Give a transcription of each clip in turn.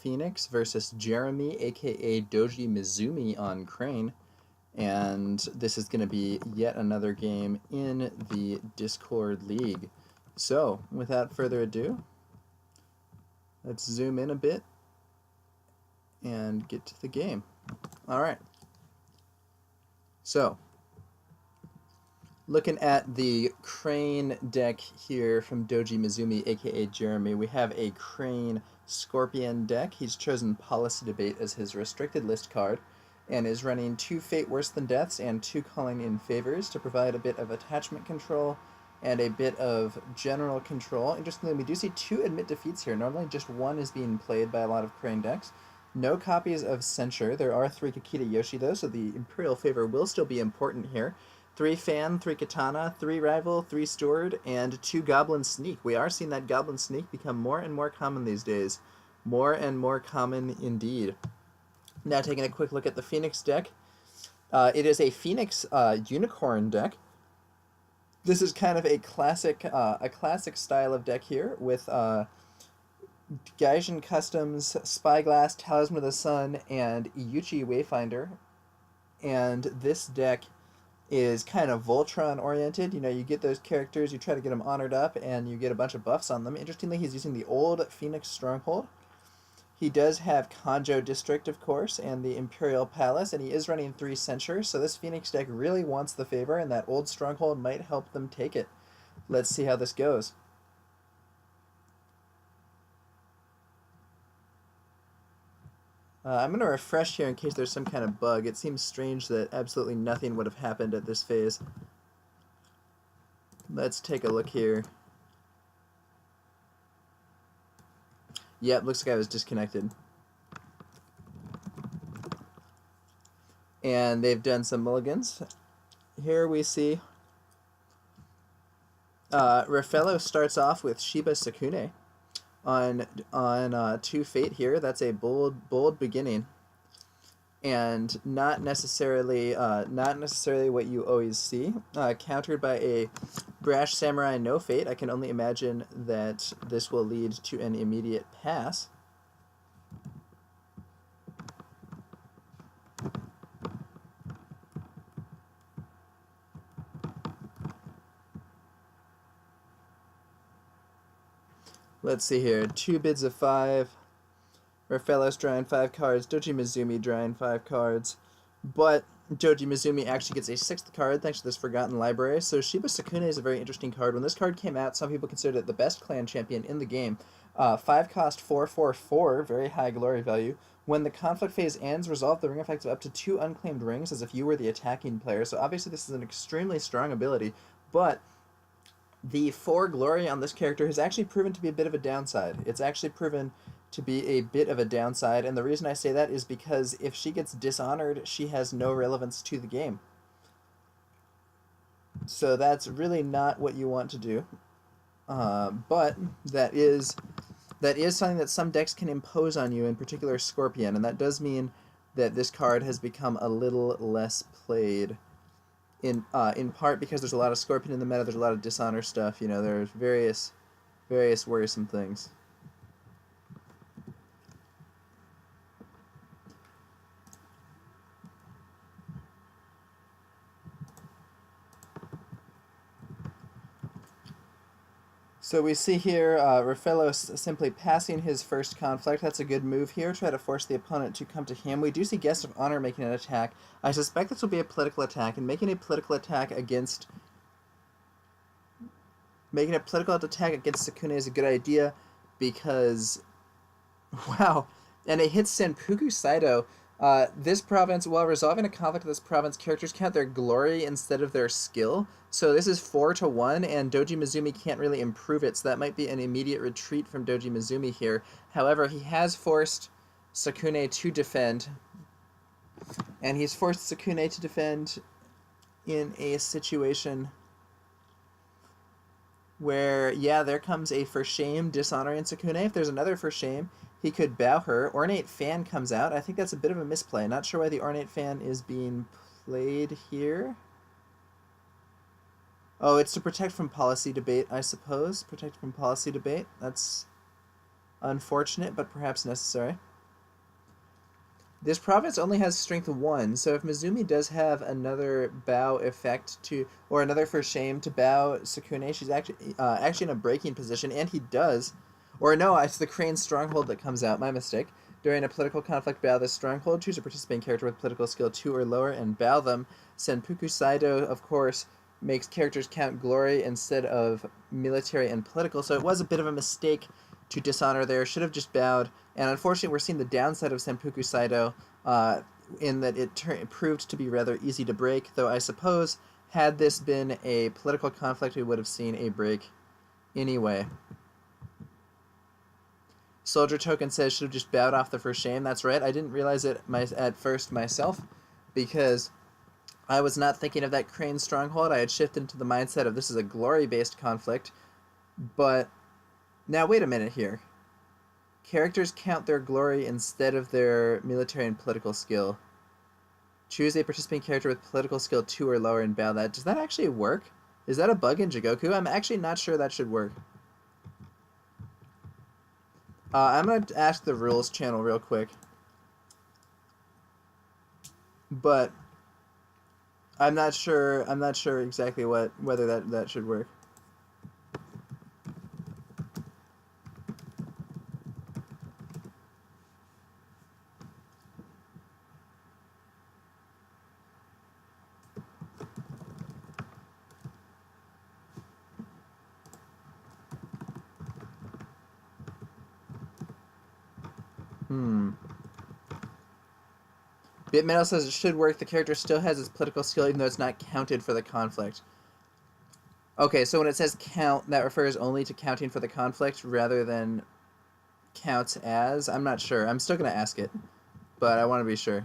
Phoenix versus Jeremey, aka Doji Mizumi on Crane. And this is going to be yet another game in the Discord League. So, without further ado, let's zoom in a bit and get to the game. Alright. So, looking at the Crane deck here from Doji Mizumi, aka Jeremey, we have a Crane Scorpion deck. He's chosen Policy Debate as his restricted list card and is running 2 Fate Worse Than Deaths and 2 Calling in Favors to provide a bit of attachment control and a bit of general control. Interestingly, we do see 2 Admit Defeats here. Normally just 1 is being played by a lot of Crane decks. No copies of Censure. There are 3 Kakita Yoshi though, so the Imperial Favor will still be important here. 3 Fan, 3 Katana, 3 Rival, 3 Steward, and 2 Goblin Sneak. We are seeing that Goblin Sneak become more and more common these days. More and more common indeed. Now taking a quick look at the Phoenix deck. It is a Phoenix Unicorn deck. This is kind of a classic style of deck here with Gaijin Customs, Spyglass, Talisman of the Sun, and Iyuchi Wayfinder. And this deck is kind of Voltron oriented. You know, you get those characters, you try to get them honored up, and you get a bunch of buffs on them. Interestingly, he's using the old Phoenix Stronghold. He does have Kanjo District, of course, and the Imperial Palace, and he is running 3 Censure, so this Phoenix deck really wants the favor, and that old Stronghold might help them take it. Let's see how this goes. I'm going to refresh here in case there's some kind of bug. It seems strange that absolutely nothing would have happened at this phase. Let's take a look here. Yep, looks like I was disconnected. And they've done some mulligans. Here we see Raphelos starts off with Shiba Sakune on 2 Fate here. That's a bold beginning, and not necessarily what you always see. Countered by a Brash Samurai no Fate. I can only imagine that this will lead to an immediate pass. Let's see here. 2 bids of 5. Raphelos drawing 5 cards. Doji Mizumi drawing 5 cards. But Doji Mizumi actually gets a 6th card thanks to this Forgotten Library. So Shiba Sakune is a very interesting card. When this card came out, some people considered it the best clan champion in the game. 5 cost 4/4/4, very high glory value. When the conflict phase ends, resolve the ring effects of up to 2 unclaimed rings as if you were the attacking player. So obviously this is an extremely strong ability, but the 4 glory on this character has actually proven to be a bit of a downside. It's actually proven to be a bit of a downside, and the reason I say that is because if she gets dishonored, she has no relevance to the game. So that's really not what you want to do. But that is something that some decks can impose on you, in particular Scorpion, and that does mean that this card has become a little less played. In part because there's a lot of Scorpion in the meta, there's a lot of dishonor stuff, you know, there's various worrisome things. So we see here Raphelos simply passing his first conflict. That's a good move here. Try to force the opponent to come to him. We do see Guest of Honor making an attack. I suspect this will be a political attack, and making a political attack against Sakune is a good idea because, wow, and it hits Senpuku Saido. This province, while resolving a conflict of this province, characters count their glory instead of their skill. So this is 4-1, and Doji Mizumi can't really improve it, so that might be an immediate retreat from Doji Mizumi here. However, he has forced Sakune to defend, and he's forced Sakune to defend in a situation where, yeah, there comes a for shame dishonoring Sakune. If there's another for shame, he could bow her. Ornate Fan comes out. I think that's a bit of a misplay. Not sure why the Ornate Fan is being played here. Oh, it's to protect from policy debate, I suppose. Protect from policy debate. That's Unfortunate, but perhaps necessary. This province only has strength 1, so if Mizumi does have another bow effect to, or another for shame to bow Sukune, she's actually in a breaking position, and he does. Or no, it's the Crane Stronghold that comes out, my mistake. During a political conflict, bow this stronghold, choose a participating character with political skill 2 or lower, and bow them. Senpuku Saido, of course, makes characters count glory instead of military and political, so it was a bit of a mistake to dishonor there, should have just bowed. And unfortunately, we're seeing the downside of Senpuku Saido in that it proved to be rather easy to break, though I suppose had this been a political conflict, we would have seen a break anyway. Soldier Token says should have just bowed off the first shame. That's right, I didn't realize it at first myself, because I was not thinking of that Crane Stronghold. I had shifted into the mindset of this is a glory-based conflict, but now wait a minute here. Characters count their glory instead of their military and political skill. Choose a participating character with political skill 2 or lower and bow that. Does that actually work? Is that a bug in Jigoku? I'm actually not sure that should work. I'm going to ask the rules channel real quick. But I'm not sure exactly whether that should work. Bitmetal says it should work. The character still has its political skill even though it's not counted for the conflict. Okay, so when it says count, that refers only to counting for the conflict rather than counts as? I'm not sure. I'm still going to ask it, but I want to be sure.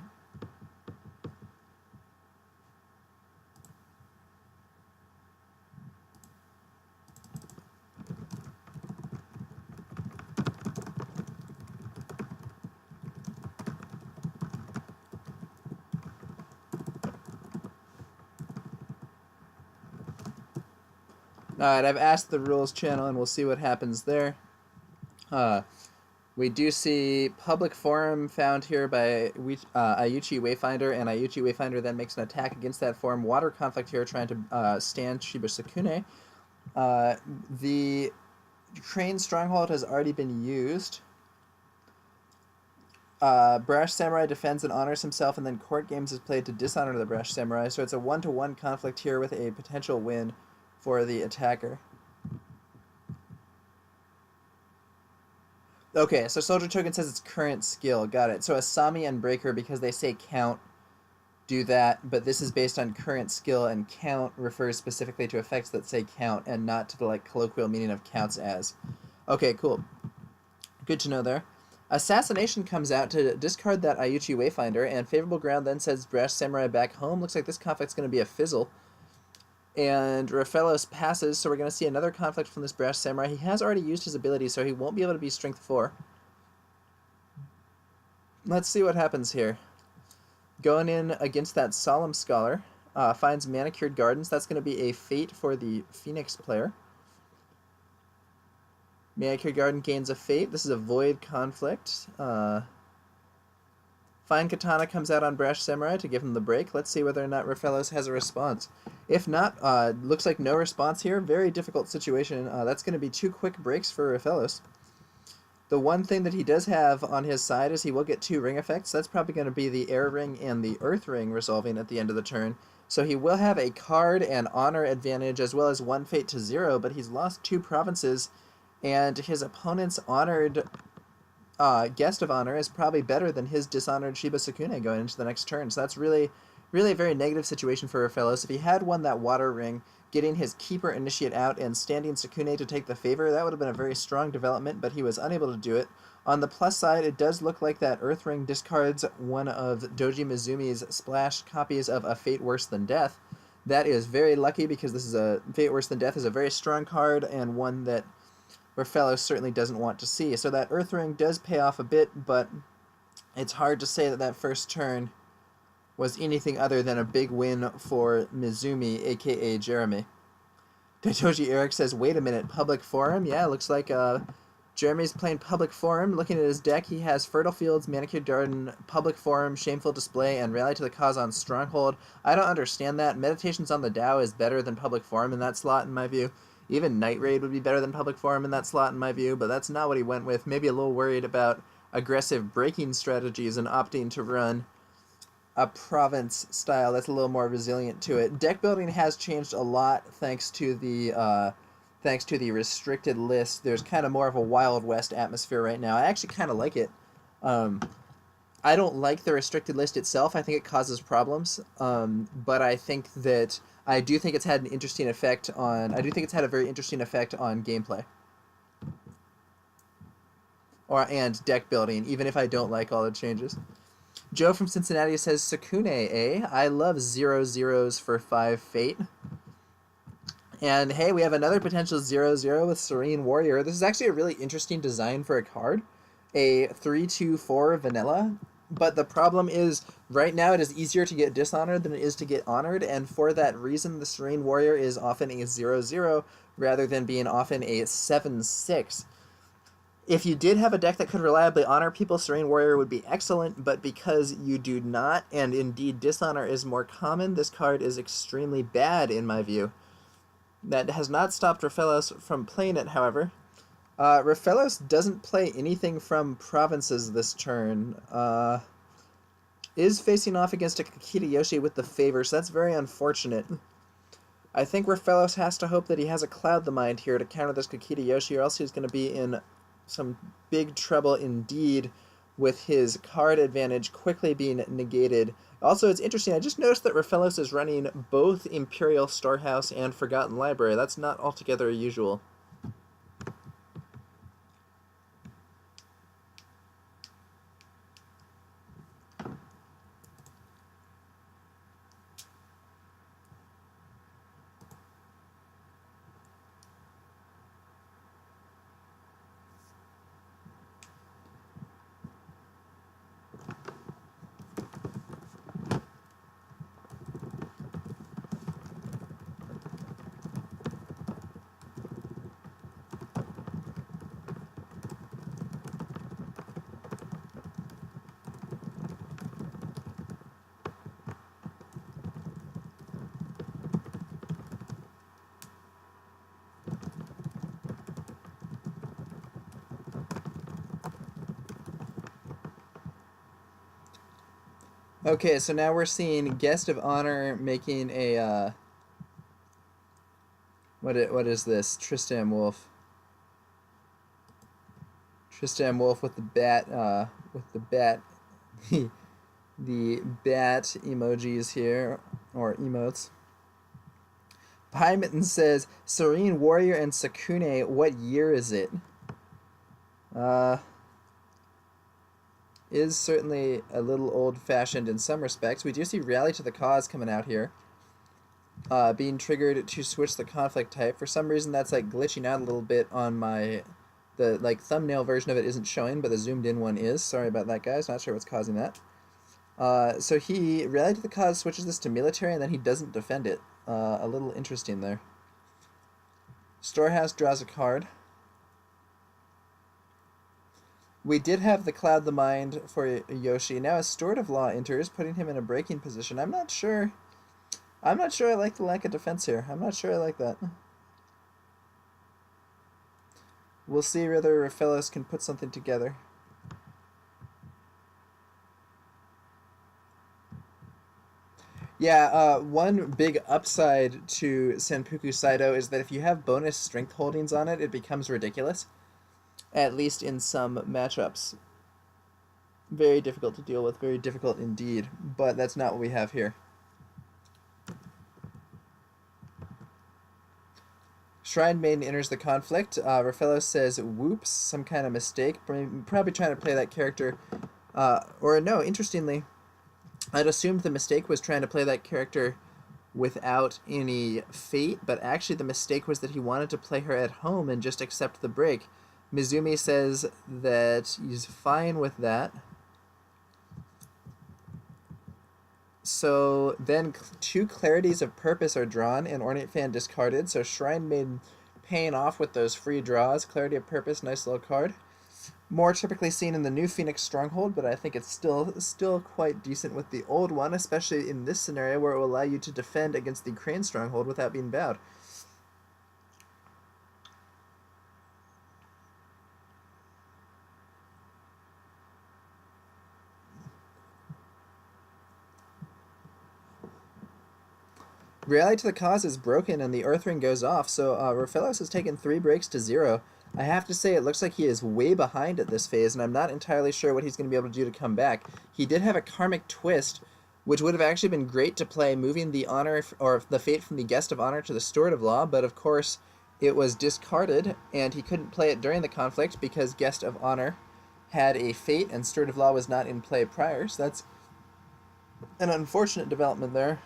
Alright, I've asked the rules channel and we'll see what happens there. We do see public forum found here by Ayuchi Wayfinder, and Ayuchi Wayfinder then makes an attack against that forum. Water conflict here trying to stand Shiba Sukune. The Crane Stronghold has already been used. Brash Samurai defends and honors himself, and then Court Games is played to dishonor the Brash Samurai, so it's a 1-to-1 conflict here with a potential win for the attacker. Okay, so Soldier Token says it's current skill. Got it. So Asami and Breaker, because they say count, do that, but this is based on current skill, and count refers specifically to effects that say count and not to the colloquial meaning of counts as. Okay, cool. Good to know there. Assassination comes out to discard that Ayuchi Wayfinder, and Favorable Ground then sends Brash Samurai back home. Looks like this conflict's going to be a fizzle. And Raphelos passes, so we're going to see another conflict from this Brash Samurai. He has already used his ability, so he won't be able to be Strength 4. Let's see what happens here. Going in against that Solemn Scholar, finds Manicured Gardens. That's going to be a fate for the Phoenix player. Manicured Garden gains a fate. This is a void conflict. Fine Katana comes out on Brash Samurai to give him the break. Let's see whether or not Raphelos has a response. If not, looks like no response here. Very difficult situation. That's going to be 2 quick breaks for Raphelos. The one thing that he does have on his side is he will get 2 ring effects. That's probably going to be the Air Ring and the Earth Ring resolving at the end of the turn. So he will have a card and honor advantage as well as 1 fate to 0, but he's lost 2 provinces, and his opponent's honored guest of honor is probably better than his dishonored Shiba Sukune going into the next turn. So that's really a very negative situation for Raphelos. If he had won that Water Ring, getting his Keeper Initiate out and standing Sukune to take the favor, that would have been a very strong development, but he was unable to do it. On the plus side, it does look like that Earth Ring discards one of Doji Mizumi's splash copies of A Fate Worse Than Death. That is very lucky because this is a Fate Worse Than Death is a very strong card and one that Raphelos certainly doesn't want to see. So that Earth Ring does pay off a bit, but it's hard to say that that first turn was anything other than a big win for Mizumi, aka Jeremey. Doji Eric says, wait a minute, public forum? Yeah, looks like Jeremy's playing Public Forum. Looking at his deck, he has Fertile Fields, Manicured Garden, Public Forum, Shameful Display, and Rally to the Cause on Stronghold. I don't understand that. Meditations on the Tao is better than Public Forum in that slot, in my view. Even Night Raid would be better than Public Forum in that slot, in my view, but that's not what he went with. Maybe a little worried about aggressive breaking strategies and opting to run a province style that's a little more resilient to it. Deck building has changed a lot thanks to the restricted list. There's kind of more of a Wild West atmosphere right now. I actually kind of like it. I don't like the restricted list itself. I think it causes problems. But I do think it's had an interesting effect on. I do think it's had a very interesting effect on gameplay. And deck building, even if I don't like all the changes. Joe from Cincinnati says, Sakune, eh? I love 0/0s for 5 Fate. And hey, we have another potential 0/0 with Serene Warrior. This is actually a really interesting design for a card. A 3/2/4 vanilla. But the problem is, right now it is easier to get Dishonored than it is to get Honored, and for that reason, the Serene Warrior is often a 0/0 rather than being often a 7/6. If you did have a deck that could reliably honor people, Serene Warrior would be excellent, but because you do not, and indeed Dishonor is more common, this card is extremely bad in my view. That has not stopped Raphelos from playing it, however. Raphelos doesn't play anything from provinces this turn. Is facing off against a Kakita Yoshi with the favor, so that's very unfortunate. I think Raphelos has to hope that he has a Cloud the Mind here to counter this Kakita Yoshi, or else he's going to be in some big trouble indeed with his card advantage quickly being negated. Also, it's interesting, I just noticed that Raphelos is running both Imperial Storehouse and Forgotten Library. That's not altogether usual. Okay, so now we're seeing Guest of Honor making a, what is this? Tristram Wolf. Tristram Wolf with the bat, the bat emojis here, or emotes. Pie Mitten says, Serene Warrior and Sakune, what year is it? Is certainly a little old-fashioned in some respects. We do see Rally to the Cause coming out here. Being triggered to switch the conflict type. For some reason that's like glitching out a little bit on the thumbnail version of it isn't showing, but the zoomed in one is. Sorry about that, guys. Not sure what's causing that. So he Rally to the Cause switches this to military and then he doesn't defend it. A little interesting there. Storehouse draws a card. We did have the Cloud the Mind for Yoshi. Now a Steward of Law enters, putting him in a breaking position. I'm not sure I like the lack of defense here. I'm not sure I like that. We'll see whether Raphelos can put something together. Yeah, one big upside to Senpuku Saito is that if you have bonus strength holdings on it, it becomes ridiculous. At least in some matchups. Very difficult to deal with, very difficult indeed, but that's not what we have here. Shrine Maiden enters the conflict. Raphelos says, whoops, some kind of mistake. Probably trying to play that character. Or no, interestingly, I'd assumed the mistake was trying to play that character without any fate, but actually the mistake was that he wanted to play her at home and just accept the break. Mizumi says that he's fine with that. So then 2 Clarities of Purpose are drawn and Ornate Fan discarded, so Shrine Maiden paying off with those free draws. Clarity of Purpose, nice little card. More typically seen in the new Phoenix Stronghold, but I think it's still quite decent with the old one, especially in this scenario where it will allow you to defend against the Crane Stronghold without being bowed. Reality to the Cause is broken and the Earth Ring goes off, so Raphelos has taken 3 breaks to 0. I have to say, it looks like he is way behind at this phase, and I'm not entirely sure what he's going to be able to do to come back. He did have a Karmic Twist, which would have actually been great to play, moving the honor or the fate from the Guest of Honor to the Steward of Law, but of course it was discarded, and he couldn't play it during the conflict because Guest of Honor had a fate and Steward of Law was not in play prior, so that's an unfortunate development there.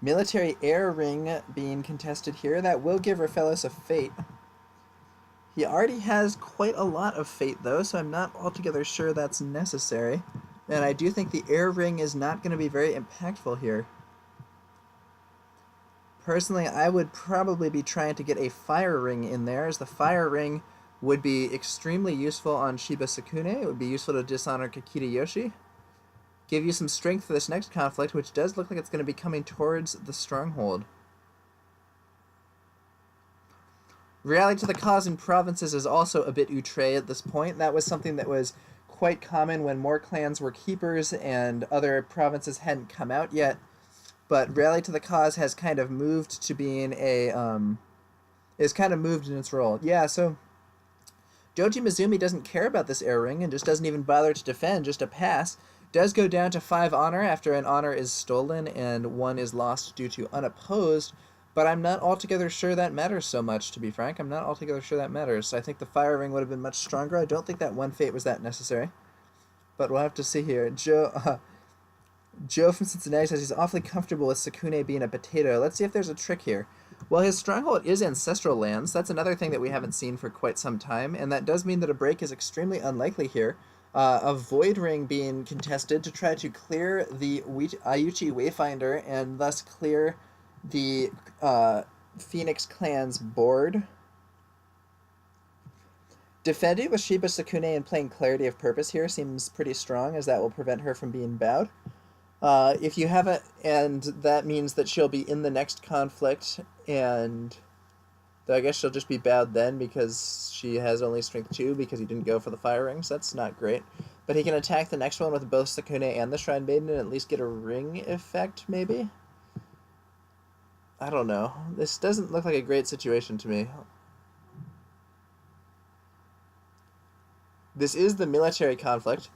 Military Air Ring being contested here. That will give Raphelos a fate. He already has quite a lot of fate, though, so I'm not altogether sure that's necessary. And I do think the Air Ring is not going to be very impactful here. Personally, I would probably be trying to get a Fire Ring in there, as the Fire Ring would be extremely useful on Shiba Sakune. It would be useful to dishonor Kakita Yoshi. Give you some strength for this next conflict, which does look like it's going to be coming towards the Stronghold. Reality to the Cause in provinces is also a bit outre at this point. That was something that was quite common when more clans were keepers and other provinces hadn't come out yet. But Reality to the Cause has kind of moved to being a, is kind of moved in its role. Yeah, so Doji Mizumi doesn't care about this air ring and just doesn't even bother to defend, just a pass. Does go down to 5 honor after an honor is stolen and 1 is lost due to unopposed, but I'm not altogether sure that matters so much, to be frank. I'm not altogether sure that matters. I think the Fire Ring would have been much stronger. I don't think that 1 fate was that necessary, but we'll have to see here. Joe from Cincinnati says he's awfully comfortable with Sakune being a potato. Let's see if there's a trick here. Well, his stronghold is Ancestral Lands. That's another thing that we haven't seen for quite some time, and that does mean that a break is extremely unlikely here. A Void Ring being contested to try to clear the Ayuchi Wayfinder and thus clear the Phoenix Clan's board. Defending with Shiba Sakune and playing Clarity of Purpose here seems pretty strong, as that will prevent her from being bowed. If you have it, and that means that she'll be in the next conflict, and though I guess she'll just be bowed then because she has only strength 2 because he didn't go for the Fire Rings. That's not great. But he can attack the next one with both Sakune and the Shrine Maiden and at least get a ring effect, maybe? I don't know. This doesn't look like a great situation to me. This is the military conflict.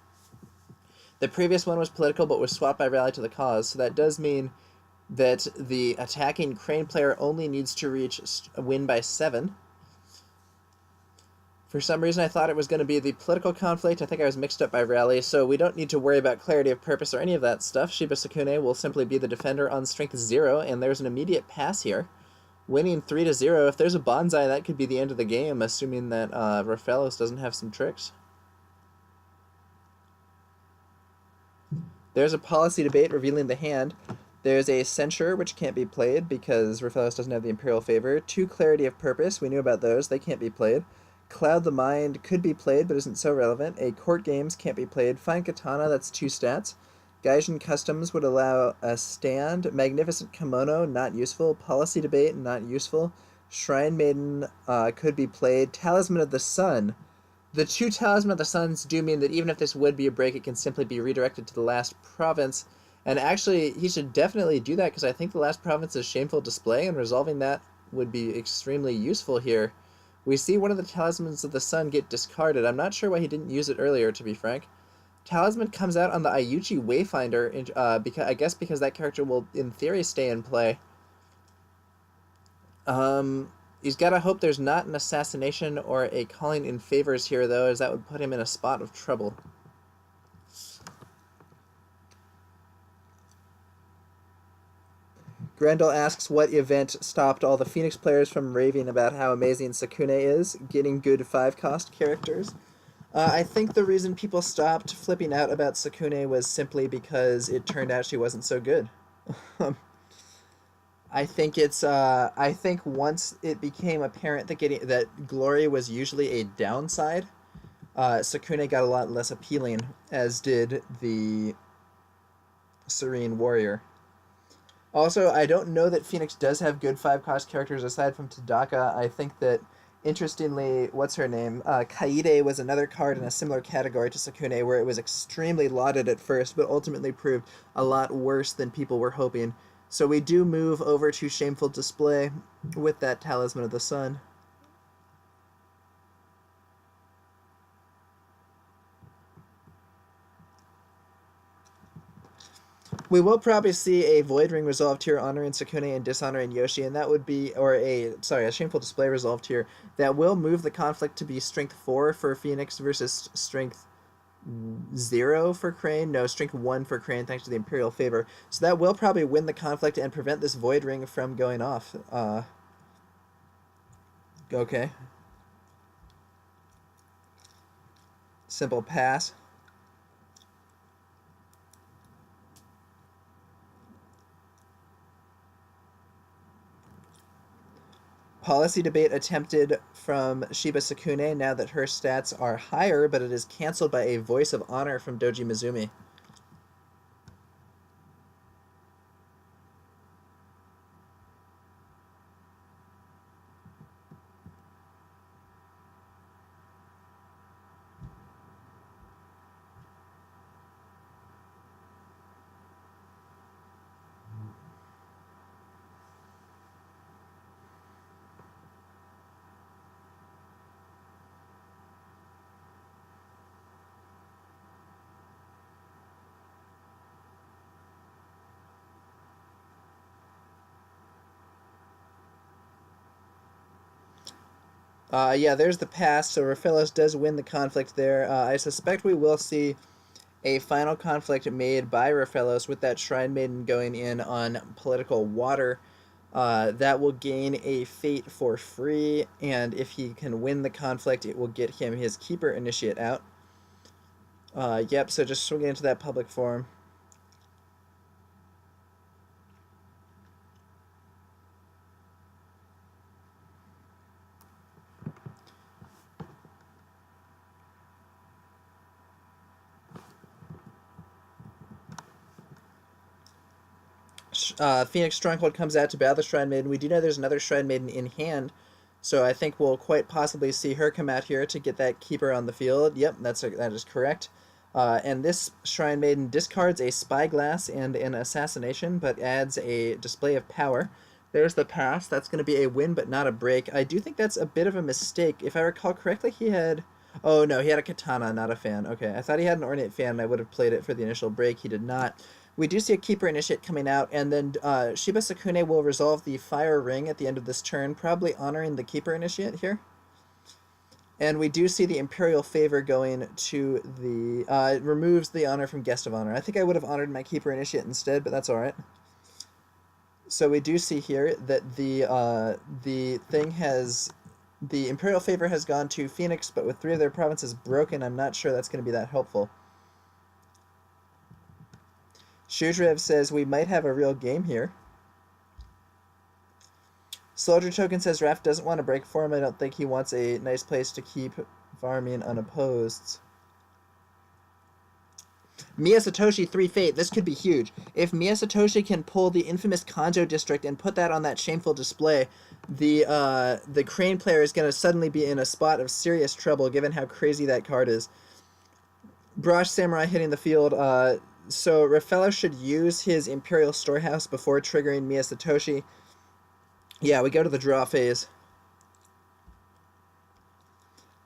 The previous one was political but was swapped by Rally to the Cause, so that does mean that the attacking Crane player only needs to reach a win by 7. For some reason I thought it was going to be the political conflict. I think I was mixed up by Rally, so we don't need to worry about Clarity of Purpose or any of that stuff. Shiba Sakune will simply be the defender on strength 0, and there's an immediate pass here. Winning 3-0. If there's a bonsai, that could be the end of the game, assuming that Raphelos doesn't have some tricks. There's a policy debate revealing the hand. There's a Censure, which can't be played because Raphelos doesn't have the Imperial Favor. 2 Clarity of Purpose, we knew about those, they can't be played. Cloud the Mind could be played, but isn't so relevant. A Court Games can't be played. Fine Katana, that's 2 stats. Gaijin Customs would allow a stand. Magnificent Kimono, not useful. Policy Debate, not useful. Shrine Maiden could be played. Talisman of the Sun. The 2 Talisman of the Suns do mean that even if this would be a break, it can simply be redirected to the last province. And actually, he should definitely do that, because I think the last province is Shameful Display, and resolving that would be extremely useful here. We see one of the Talismans of the Sun get discarded. I'm not sure why he didn't use it earlier, to be frank. Talisman comes out on the Ayuchi Wayfinder, because I guess because that character will, in theory, stay in play. He's got to hope there's not an assassination or a calling in favors here, though, as that would put him in a spot of trouble. Grendel asks what event stopped all the Phoenix players from raving about how amazing Sakune is, getting good 5-cost characters. I think the reason people stopped flipping out about Sakune was simply because it turned out she wasn't so good. I think it's I think once it became apparent that glory was usually a downside, Sakune got a lot less appealing, as did the Serene Warrior. Also, I don't know that Phoenix does have good 5 cost characters aside from Tadaka. I think that, interestingly, what's her name? Kaide was another card in a similar category to Sakune, where it was extremely lauded at first, but ultimately proved a lot worse than people were hoping. So we do move over to Shameful Display with that Talisman of the Sun. We will probably see a Void Ring resolved here, honoring Sakune and dishonoring Yoshi, and that would be, or a Shameful Display resolved here. That will move the conflict to be Strength 4 for Phoenix versus Strength 0 for Crane. No, Strength 1 for Crane, thanks to the Imperial Favor. So that will probably win the conflict and prevent this Void Ring from going off. Okay. Simple pass. Policy debate attempted from Shiba Sakune now that her stats are higher, but it is canceled by a Voice of Honor from Doji Mizumi. Yeah, there's the pass, so Raphelos does win the conflict there. I suspect we will see a final conflict made by Raphelos with that Shrine Maiden going in on political water. That will gain a fate for free, and if he can win the conflict, it will get him his Keeper Initiate out. Yep, so just swinging into that public forum. Phoenix Stronghold comes out to battle the Shrine Maiden. We do know there's another Shrine Maiden in hand, so I think we'll quite possibly see her come out here to get that Keeper on the field. Yep, that is correct. And this Shrine Maiden discards a Spyglass and an Assassination, but adds a Display of Power. There's the pass. That's going to be a win, but not a break. I do think that's a bit of a mistake. If I recall correctly, he had... Oh, no, he had a Katana, not a fan. Okay, I thought he had an Ornate Fan, and I would have played it for the initial break. He did not. We do see a Keeper Initiate coming out, and then Shiba Sakune will resolve the Fire Ring at the end of this turn, probably honoring the Keeper Initiate here. And we do see the Imperial Favor going to the... it removes the honor from Guest of Honor. I think I would have honored my Keeper Initiate instead, but that's alright. So we do see here that the thing has... The Imperial Favor has gone to Phoenix, but with 3 of their provinces broken, I'm not sure that's going to be that helpful. Shudrev says we might have a real game here. Soldier Token says Raph doesn't want to break for him. I don't think he wants a nice place to keep farming unopposed. Mia Satoshi 3 Fate. This could be huge. If Mia Satoshi can pull the infamous Kanjo district and put that on that Shameful Display, the Crane player is going to suddenly be in a spot of serious trouble given how crazy that card is. Brosh Samurai hitting the field. So Raphelos should use his Imperial Storehouse before triggering Mia Satoshi. Yeah, we go to the draw phase.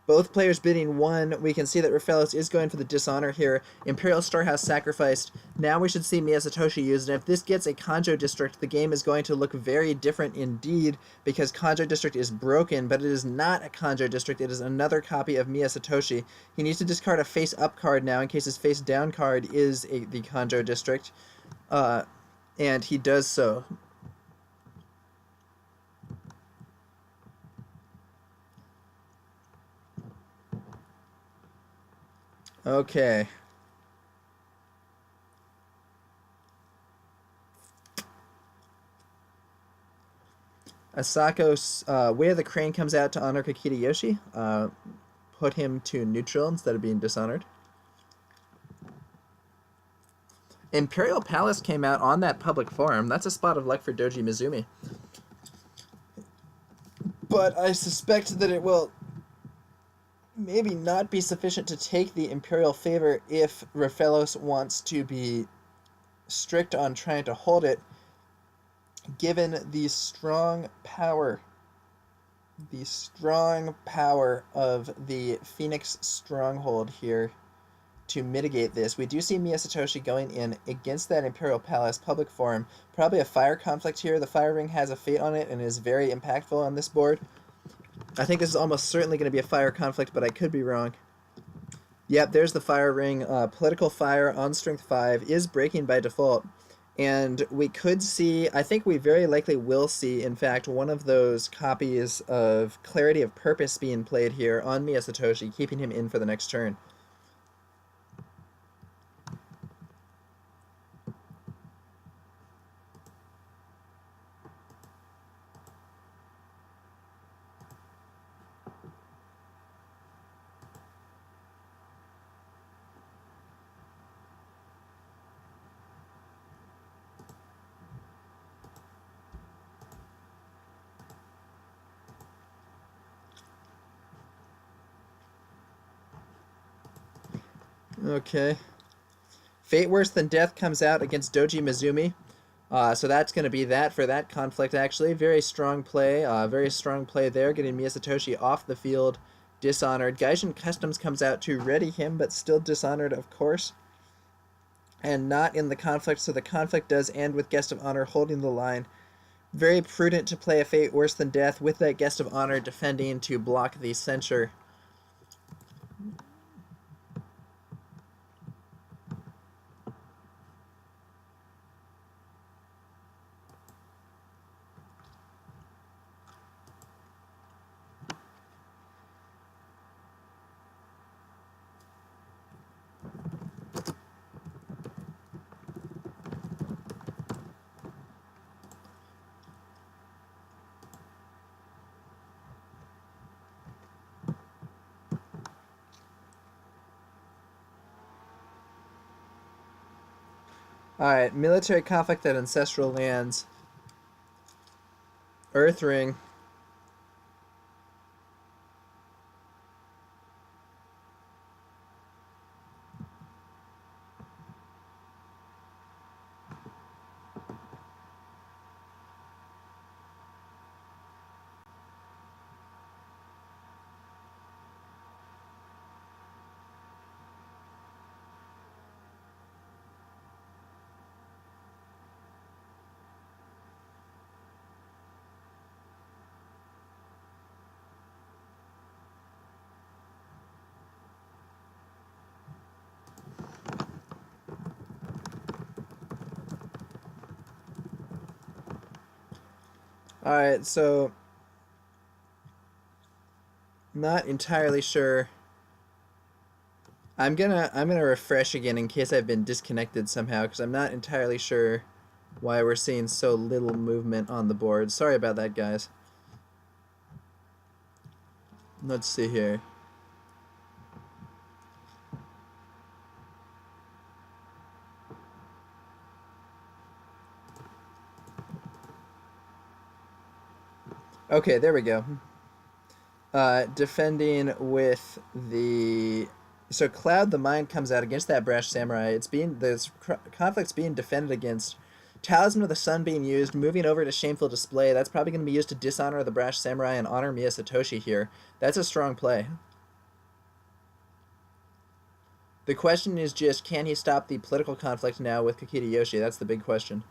Both players bidding 1. We can see that Raphelos is going for the Dishonor here. Imperial Storehouse sacrificed. Now we should see Mia Satoshi used, and if this gets a Kanjo District, the game is going to look very different indeed, because Kanjo District is broken, but it is not a Kanjo District. It is another copy of Mia Satoshi. He needs to discard a face-up card now in case his face-down card is the Kanjo District, and he does so. Okay. Asako's Way of the Crane comes out to honor Kakita put him to neutral instead of being dishonored. Imperial Palace came out on that public forum. That's a spot of luck for Doji Mizumi. But I suspect that it will maybe not be sufficient to take the Imperial favor if Raphelos wants to be strict on trying to hold it, given the strong power of the Phoenix Stronghold here to mitigate this. We do see Mia Satoshi going in against that Imperial Palace public forum. Probably a fire conflict here. The fire ring has a fate on it and is very impactful on this board. I think this is almost certainly going to be a fire conflict, but I could be wrong. Yep, there's the fire ring. Political fire on strength 5 is breaking by default. And we could see, I think we very likely will see, in fact, one of those copies of Clarity of Purpose being played here on Mia Satoshi, keeping him in for the next turn. Okay. Fate Worse Than Death comes out against Doji Mizumi. So that's going to be that for that conflict, actually. Very strong play. Very strong play there, getting Mia Satoshi off the field, dishonored. Gaijin Customs comes out to ready him, but still dishonored, of course. And not in the conflict, so the conflict does end with Guest of Honor holding the line. Very prudent to play a Fate Worse Than Death with that Guest of Honor defending to block the censure. Alright, military conflict at ancestral lands. Earth Ring. Alright, so not entirely sure. I'm gonna refresh again in case I've been disconnected somehow, because I'm not entirely sure why we're seeing so little movement on the board. Sorry about that, guys. Let's see here. Okay, there we go. Defending with the... So Cloud the Mind comes out against that Brash Samurai. This conflict's being defended against. Talisman of the Sun being used, moving over to Shameful Display. That's probably going to be used to dishonor the Brash Samurai and honor Mia Satoshi here. That's a strong play. The question is just, can he stop the political conflict now with Kakita Yoshi? That's the big question.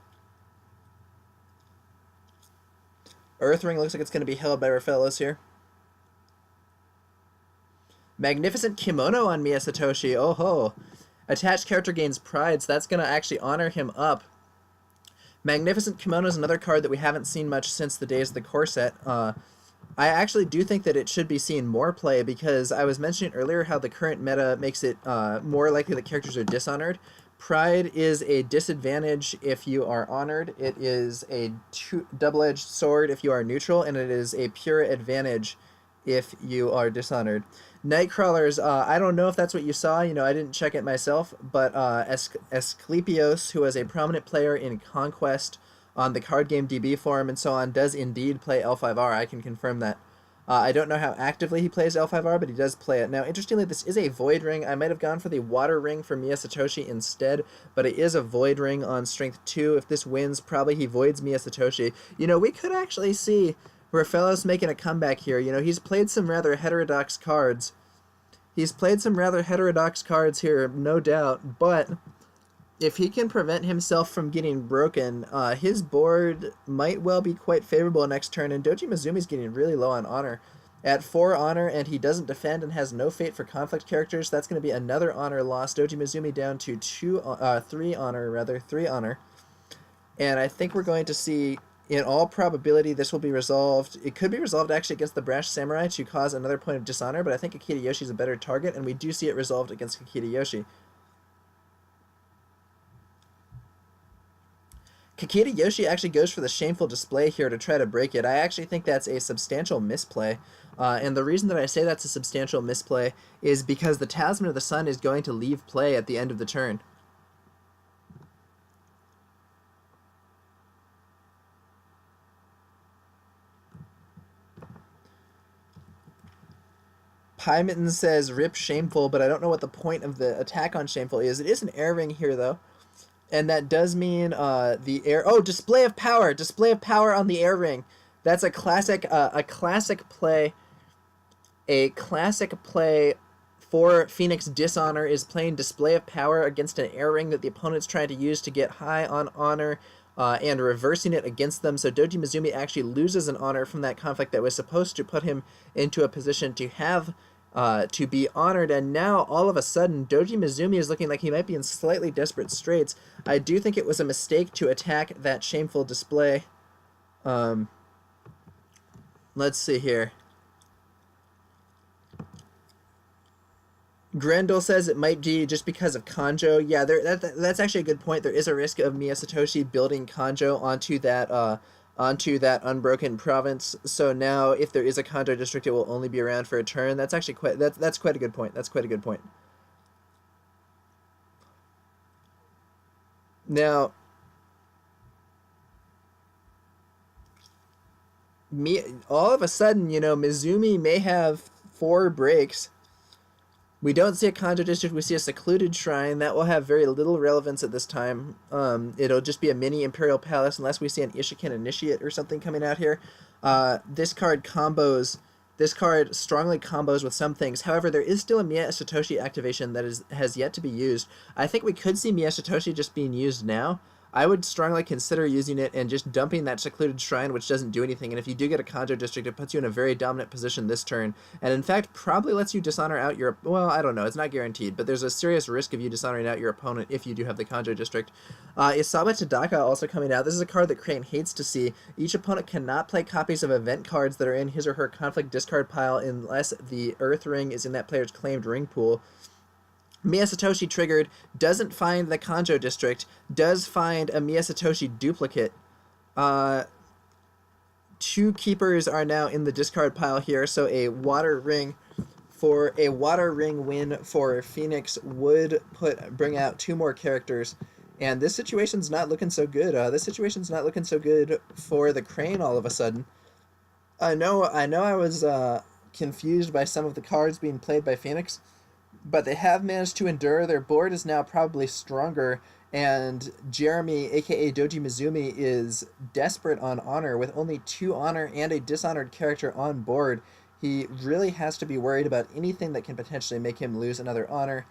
Earthring looks like it's going to be held by Raphelos here. Magnificent Kimono on Mia Satoshi. Oh ho. Attached character gains pride, so that's going to actually honor him up. Magnificent Kimono is another card that we haven't seen much since the days of the core set. I actually do think that it should be seeing more play, because I was mentioning earlier how the current meta makes it more likely that characters are dishonored. Pride is a disadvantage if you are honored. It is a double-edged sword if you are neutral, and it is a pure advantage if you are dishonored. Nightcrawlers, I don't know if that's what you saw. You know, I didn't check it myself, but Asclepios, who is a prominent player in Conquest on the card game DB forum and so on, does indeed play L5R. I can confirm that. I don't know how actively he plays L5R, but he does play it. Now, interestingly, this is a Void Ring. I might have gone for the Water Ring for Mia Satoshi instead, but it is a Void Ring on Strength 2. If this wins, probably he voids Mia Satoshi. You know, we could actually see Raphelos making a comeback here. You know, he's played some rather heterodox cards. Here, no doubt, but if he can prevent himself from getting broken, his board might well be quite favorable next turn, and Doji Mizumi's getting really low on honor. At 4 honor, and he doesn't defend and has no fate for conflict characters, that's going to be another honor loss. Doji Mizumi down to 3 honor. And I think we're going to see, in all probability, this will be resolved. It could be resolved actually against the Brash Samurai to cause another point of dishonor, but I think Akita Yoshi's a better target, and we do see it resolved against Akita Yoshi. Kakita Yoshi actually goes for the Shameful Display here to try to break it. I actually think that's a substantial misplay. And the reason that I say that's a substantial misplay is because the Talisman of the Sun is going to leave play at the end of the turn. Pie Mitten says, rip Shameful, but I don't know what the point of the attack on Shameful is. It is an air ring here, though. And that does mean the air... Oh, Display of Power! Display of Power on the air ring. That's a classic play. A classic play for Phoenix Dishonor is playing Display of Power against an air ring that the opponent's trying to use to get high on honor and reversing it against them. So Doji Mizumi actually loses an honor from that conflict that was supposed to put him into a position to have... to be honored, and now all of a sudden Doji Mizumi is looking like he might be in slightly desperate straits. I do think it was a mistake to attack that Shameful Display. Let's see here. Grendel says it might be just because of Kanjo. Yeah, that's actually a good point. There is a risk of Mia Satoshi building Kanjo onto that unbroken province. So now, if there is a Kanjo district, it will only be around for a turn. That's actually that's quite a good point. That's quite a good point. Now, all of a sudden, you know, Mizumi may have 4 breaks. We don't see a Kanjo district, we see a secluded shrine. That will have very little relevance at this time. It'll just be a mini Imperial Palace unless we see an Ishiken Initiate or something coming out here. This card strongly combos with some things. However, there is still a Mia Satoshi activation that has yet to be used. I think we could see Mia Satoshi just being used now. I would strongly consider using it and just dumping that secluded shrine, which doesn't do anything. And if you do get a Kanjo district, it puts you in a very dominant position this turn. And in fact, probably lets you dishonor out your... Well, I don't know. It's not guaranteed, but there's a serious risk of you dishonoring out your opponent if you do have the Kanjo district. Isaba Tadaka also coming out. This is a card that Crane hates to see. Each opponent cannot play copies of event cards that are in his or her conflict discard pile unless the Earth Ring is in that player's claimed ring pool. Mia Satoshi triggered, doesn't find the Kanjo district, does find a Mia Satoshi duplicate. 2 keepers are now in the discard pile here, so a water ring win for Phoenix would bring out 2 more characters. And this situation's not looking so good. This situation's not looking so good for the Crane all of a sudden. I know I was confused by some of the cards being played by Phoenix, but they have managed to endure. Their board is now probably stronger, and Jeremey, aka Doji Mizumi, is desperate on honor. With only 2 honor and a dishonored character on board, he really has to be worried about anything that can potentially make him lose another honor.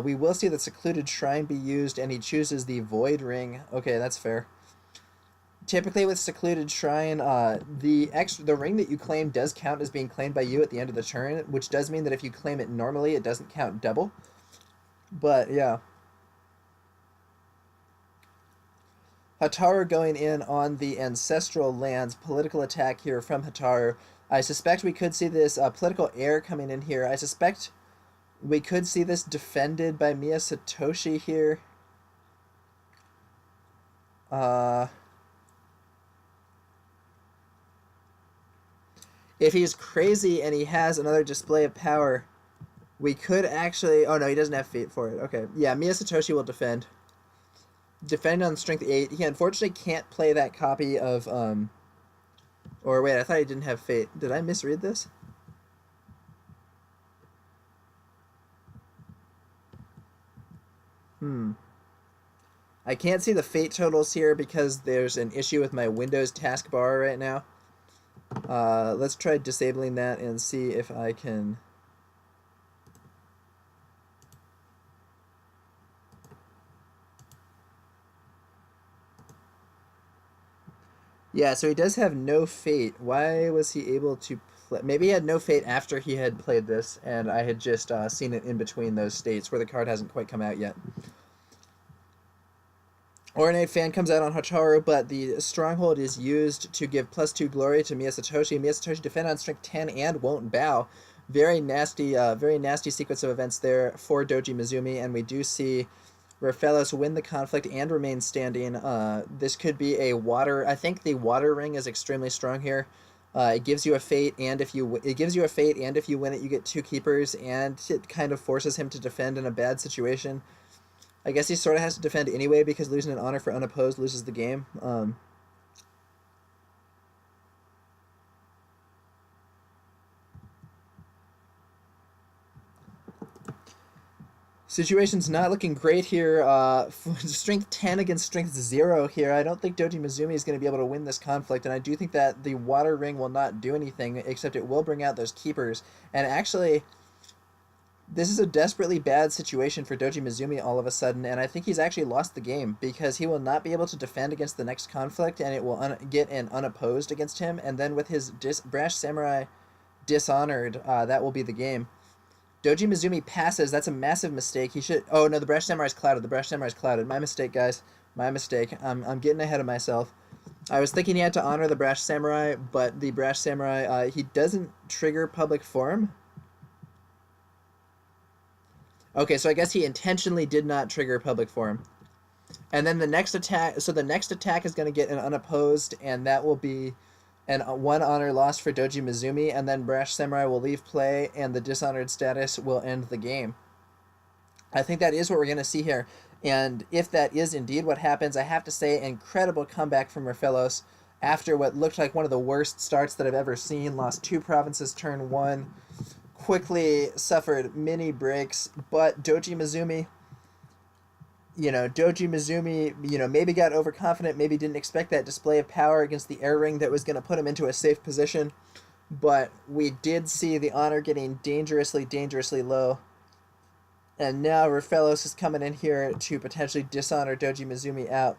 We will see the Secluded Shrine be used, and he chooses the Void Ring. Okay, that's fair. Typically with Secluded Shrine, the ring that you claim does count as being claimed by you at the end of the turn, which does mean that if you claim it normally, it doesn't count double. But, yeah. Hataru going in on the Ancestral Lands. Political attack here from Hataru. I suspect we could see this political heir coming in here. I suspect we could see this defended by Mia Satoshi here. Uh, if he's crazy and he has another display of power, we could actually... Oh, no, he doesn't have fate for it. Okay. Yeah, Mia Satoshi will defend. Defend on strength 8. He unfortunately can't play that copy of... Or wait, I thought he didn't have fate. Did I misread this? I can't see the fate totals here because there's an issue with my Windows taskbar right now. Let's try disabling that and see if I can... Yeah, so he does have no fate. Why was he able to play? Maybe he had no fate after he had played this, and I had just seen it in between those states where the card hasn't quite come out yet. Ornate Fan comes out on Hacharu, but the Stronghold is used to give +2 glory to Mia Satoshi. Mia Satoshi defend on strength 10 and won't bow. Very nasty sequence of events there for Doji Mizumi, and we do see Raphelos win the conflict and remain standing. This could be a water... I think the water ring is extremely strong here. It gives you a fate, and if you win it, you get 2 keepers, and it kind of forces him to defend in a bad situation. I guess he sort of has to defend anyway because losing an honor for unopposed loses the game. Situation's not looking great here. Strength 10 against strength 0 here. I don't think Doji Mizumi is going to be able to win this conflict, and I do think that the water ring will not do anything, except it will bring out those keepers. And actually... this is a desperately bad situation for Doji Mizumi all of a sudden, and I think he's actually lost the game because he will not be able to defend against the next conflict, and it will get an unopposed against him, and then with his Brash Samurai dishonored, that will be the game. Doji Mizumi passes. That's a massive mistake. He should... Oh, no, the Brash Samurai's clouded. The Brash Samurai's clouded. My mistake, guys. My mistake. I'm getting ahead of myself. I was thinking he had to honor the Brash Samurai, but the Brash Samurai, he doesn't trigger public forum. Okay, so I guess he intentionally did not trigger public forum. And then the next attack... So the next attack is going to get an unopposed, and that will be an 1 honor lost for Doji Mizumi, and then Brash Samurai will leave play, and the dishonored status will end the game. I think that is what we're going to see here. And if that is indeed what happens, I have to say, incredible comeback from Raphelos after what looked like one of the worst starts that I've ever seen. Lost 2 provinces turn 1. Quickly suffered many breaks, but Doji Mizumi, maybe got overconfident, maybe didn't expect that display of power against the air ring that was going to put him into a safe position, but we did see the honor getting dangerously low, and now Raphelos is coming in here to potentially dishonor Doji Mizumi out.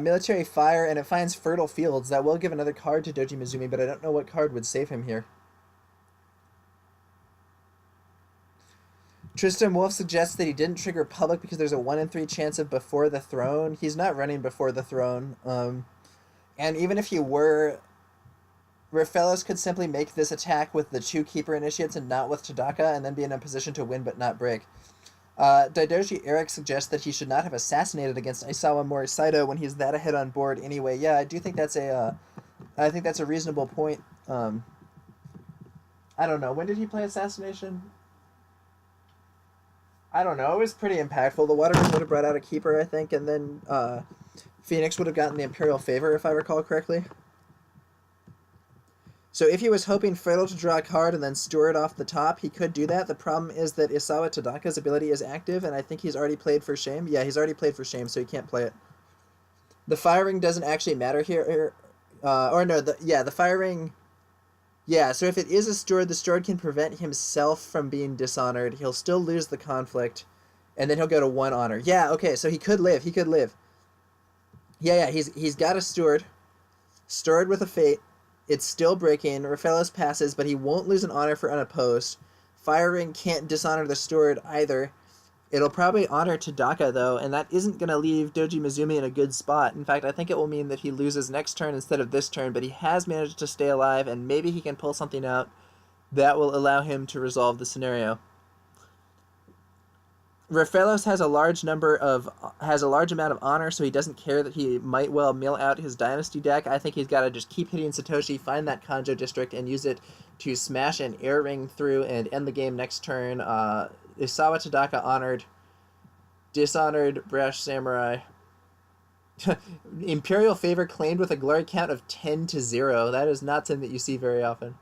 Military Fire, and it finds Fertile Fields. That will give another card to Doji Mizumi, but I don't know what card would save him here. Tristan Wolf suggests that he didn't trigger public because there's a 1 in 3 chance of Before the Throne. He's not running Before the Throne. And even if he were, Raphelos could simply make this attack with the 2 Keeper Initiates and not with Tadaka, and then be in a position to win but not break. Daidoji Eric suggests that he should not have assassinated against Aisawa Morisaito when he's that ahead on board anyway. Yeah, I do think that's I think that's a reasonable point. I don't know. When did he play Assassination? I don't know. It was pretty impactful. The Water would have brought out a keeper, I think, and then Phoenix would have gotten the Imperial Favor, if I recall correctly. So if he was hoping Fertile to draw a card and then Steward off the top, he could do that. The problem is that Isawa Tadaka's ability is active, and I think he's already played for shame. Yeah, he's already played for shame, so he can't play it. The Fire Ring doesn't actually matter here. The Fire Ring... Yeah, so if it is a Steward, the Steward can prevent himself from being dishonored. He'll still lose the conflict, and then he'll go to 1 honor. Yeah, okay, so he could live. Yeah, he's got a Steward. Steward with a Fate. It's still breaking. Raphelos passes, but he won't lose an honor for unopposed. Fire Ring can't dishonor the Steward either. It'll probably honor Tadaka, though, and that isn't going to leave Doji Mizumi in a good spot. In fact, I think it will mean that he loses next turn instead of this turn, but he has managed to stay alive, and maybe he can pull something out that will allow him to resolve the scenario. Raphelos has a large amount of honor, so he doesn't care that he might well mill out his Dynasty deck. I think he's got to just keep hitting Satoshi, find that Kanjo district, and use it to smash an air ring through and end the game next turn. Isawa Tadaka honored, dishonored Brash Samurai. Imperial Favor claimed with a glory count of 10-0. That is not something that you see very often.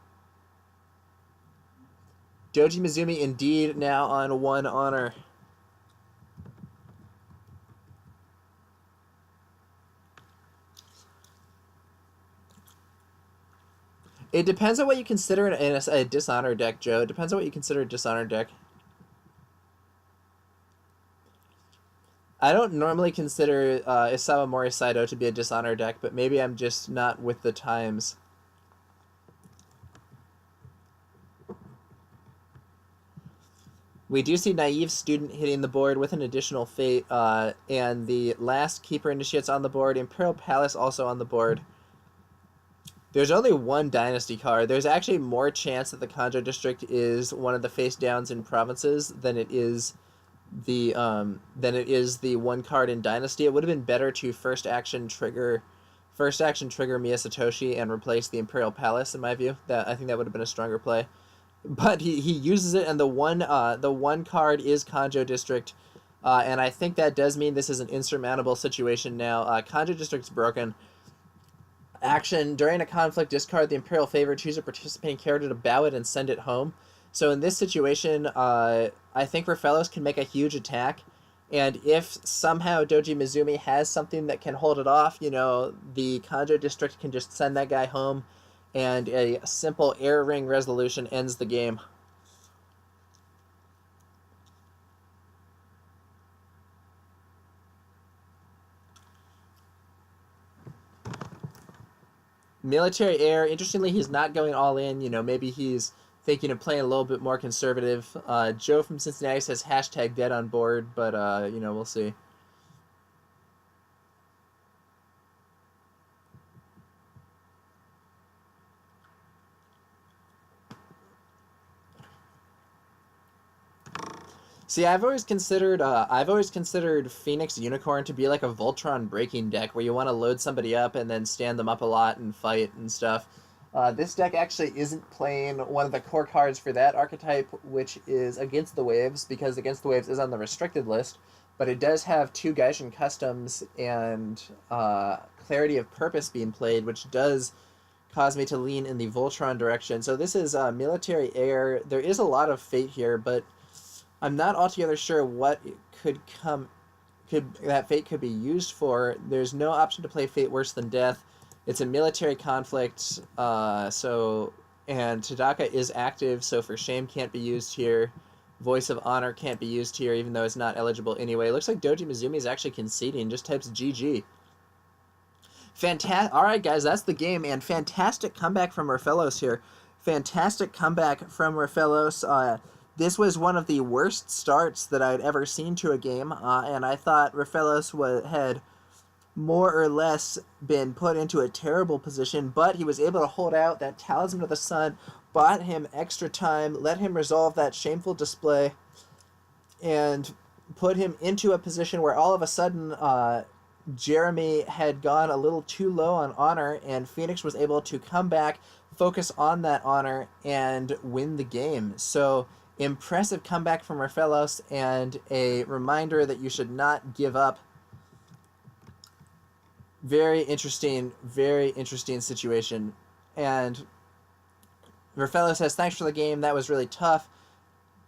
Doji Mizumi indeed now on 1 honor. It depends on what you consider a dishonor deck, Joe. It depends on what you consider a dishonor deck. I don't normally consider Isawa Mori Saito to be a dishonor deck, but maybe I'm just not with the times. We do see Naive Student hitting the board with an additional Fate, and the last Keeper Initiates on the board, Imperial Palace also on the board. There's only one Dynasty card. There's actually more chance that the Kanjo District is one of the face downs in provinces than it is the one card in Dynasty. It would have been better to first action trigger Mia Satoshi and replace the Imperial Palace, in my view. I think that would have been a stronger play. But he uses it, and the one card is Kanjo District, and I think that does mean this is an insurmountable situation now. Kanjo District's broken. Action: during a conflict, discard the Imperial Favor, choose a participating character to bow it and send it home. So in this situation, I think Raphelos can make a huge attack, and if somehow Doji Mizumi has something that can hold it off, the Kanjo District can just send that guy home, and a simple air ring resolution ends the game. Military air, interestingly, he's not going all in. Maybe he's thinking of playing a little bit more conservative. Joe from Cincinnati says hashtag dead on board, but, we'll see. See, I've always considered Phoenix Unicorn to be like a Voltron breaking deck where you want to load somebody up and then stand them up a lot and fight and stuff. This deck actually isn't playing one of the core cards for that archetype, which is Against the Waves, because Against the Waves is on the restricted list, but it does have 2 Gaishin Customs and Clarity of Purpose being played, which does cause me to lean in the Voltron direction. So this is Military Air. There is a lot of Fate here, but I'm not altogether sure what that Fate could be used for. There's no option to play Fate Worse Than Death. It's a military conflict, and Tadaka is active, so For Shame can't be used here. Voice of Honor can't be used here, even though it's not eligible anyway. It looks like Doji Mizumi is actually conceding, just types GG. Alright, guys, that's the game, and fantastic comeback from Raphelos here. Fantastic comeback from Raphelos. This was one of the worst starts that I'd ever seen to a game, and I thought Raphelos had more or less been put into a terrible position, but he was able to hold out. That Talisman of the Sun bought him extra time, let him resolve that shameful display, and put him into a position where all of a sudden Jeremey had gone a little too low on honor, and Phoenix was able to come back, focus on that honor, and win the game. So impressive comeback from Raphelos, and a reminder that you should not give up. Very interesting situation. And Raphelos says, thanks for the game, that was really tough.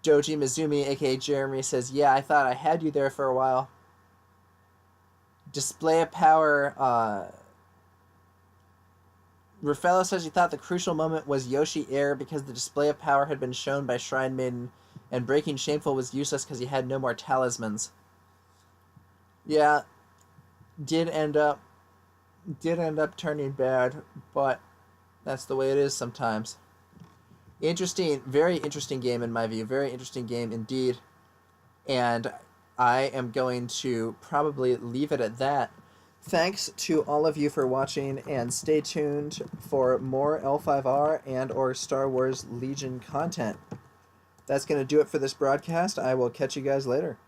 Doji Mizumi, aka Jeremy, says, yeah, I thought I had you there for a while. Display of Power, Raphelos says he thought the crucial moment was Yoshi Air because the Display of Power had been shown by Shrine Maiden, and Breaking Shameful was useless because he had no more talismans. Yeah, did end up turning bad, but that's the way it is sometimes. Very interesting game in my view. Very interesting game indeed. And I am going to probably leave it at that. Thanks to all of you for watching, and stay tuned for more L5R and or Star Wars Legion content. That's going to do it for this broadcast. I will catch you guys later.